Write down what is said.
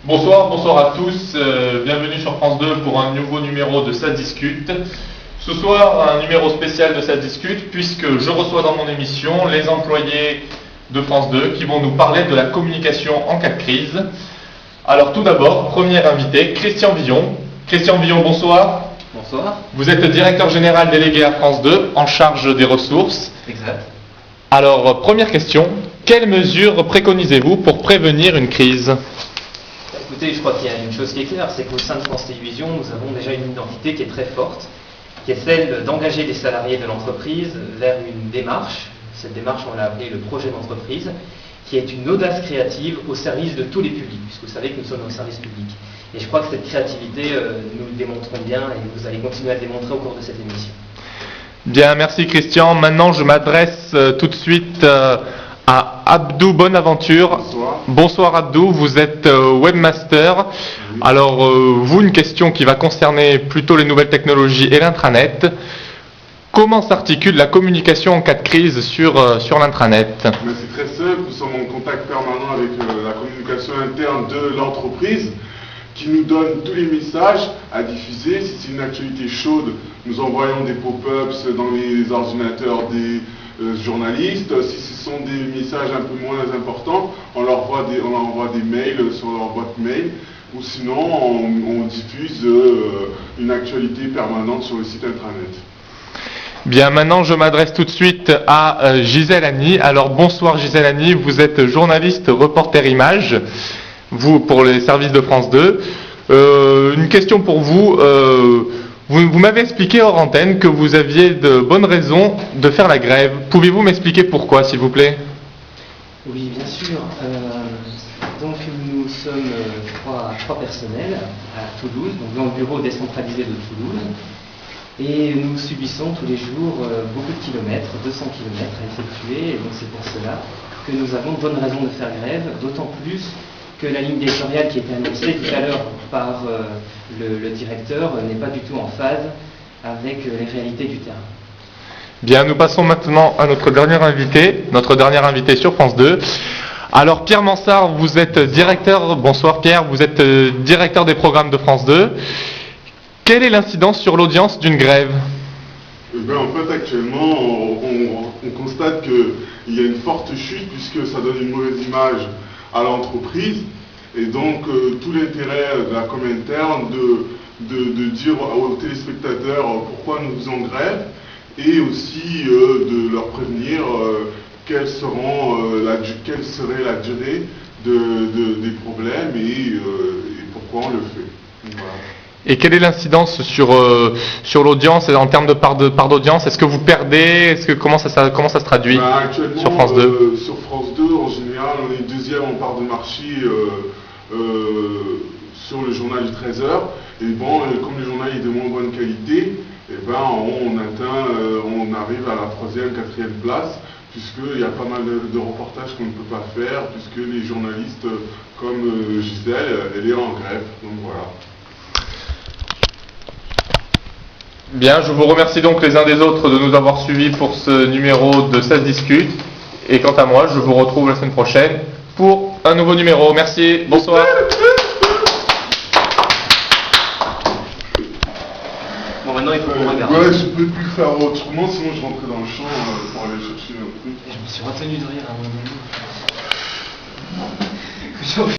Bonsoir à tous, bienvenue sur France 2 pour un nouveau numéro de Ça discute. Ce soir, un numéro spécial de Ça discute puisque je reçois dans mon émission les employés de France 2 qui vont nous parler de la communication en cas de crise. Alors tout d'abord, premier invité, Christian Villon. Christian Villon, bonsoir. Bonsoir. Vous êtes directeur général délégué à France 2 en charge des ressources. Exact. Alors, première question, quelles mesures préconisez-vous pour prévenir une crise ? Écoutez, je crois qu'il y a une chose qui est claire, c'est qu'au sein de France Télévisions, nous avons déjà une identité qui est très forte, qui est celle d'engager les salariés de l'entreprise vers une démarche. Cette démarche, on l'a appelée le projet d'entreprise, qui est une audace créative au service de tous les publics, puisque vous savez que nous sommes au service public. Et je crois que cette créativité, nous le démontrons bien et vous allez continuer à le démontrer au cours de cette émission. Bien, merci Christian. Maintenant, je m'adresse tout de suite à Abdou Bonaventure. Bonsoir. Bonsoir Abdou, vous êtes webmaster. Oui. Alors, vous, une question qui va concerner plutôt les nouvelles technologies et l'intranet. Comment s'articule la communication en cas de crise sur l'intranet ? Mais c'est très simple, nous sommes en contact permanent avec la communication interne de l'entreprise qui nous donne tous les messages à diffuser. Si c'est une actualité chaude, nous envoyons des pop-ups dans les ordinateurs des journalistes. Si ce sont des messages un peu moins importants, on leur envoie des mails sur leur boîte mail, ou sinon on diffuse une actualité permanente sur le site intranet. Bien, maintenant je m'adresse tout de suite à Gisèle Anny. Alors bonsoir Gisèle Anny, vous êtes journaliste reporter image, vous pour les services de France 2. Une question pour vous. Vous m'avez expliqué hors antenne que vous aviez de bonnes raisons de faire la grève. Pouvez-vous m'expliquer pourquoi, s'il vous plaît ? Oui, bien sûr. Donc nous sommes trois personnels à Toulouse, donc dans le bureau décentralisé de Toulouse. Et nous subissons tous les jours beaucoup de kilomètres, 200 kilomètres à effectuer. Et donc c'est pour cela que nous avons de bonnes raisons de faire grève, d'autant plus que la ligne éditoriale qui était annoncée tout à l'heure par le directeur n'est pas du tout en phase avec les réalités du terrain. Bien, nous passons maintenant à notre dernier invité sur France 2. Alors Pierre Mansart, vous êtes directeur, bonsoir Pierre, vous êtes directeur des programmes de France 2. Quelle est l'incidence sur l'audience d'une grève ? Eh bien, en fait, actuellement, on constate qu'il y a une forte chute puisque ça donne une mauvaise image à l'entreprise. Et donc, tout l'intérêt de la com interne de dire aux téléspectateurs pourquoi nous faisons grève et aussi de leur prévenir quelle serait la durée des problèmes et pourquoi on le fait. Donc, voilà. Et quelle est l'incidence sur l'audience en termes de part d'audience ? Est-ce que vous perdez ? Comment ça se traduit sur France 2 ? Sur France 2, en général, on est deuxième en part de marché sur le journal du 13h. Et bon, comme le journal est de moins bonne qualité, on arrive à la troisième, quatrième place, puisqu'il y a pas mal de reportages qu'on ne peut pas faire, puisque les journalistes comme Gisèle, elle est en grève. Donc voilà. Bien, je vous remercie donc les uns des autres de nous avoir suivis pour ce numéro de Ça se discute. Et quant à moi, je vous retrouve la semaine prochaine pour un nouveau numéro. Merci, bonsoir. Bon, maintenant il faut qu'on regarde. Ouais, je peux plus faire autrement, sinon je rentrais dans le champ pour aller chercher un truc. Et je me suis retenu de rire à un moment donné.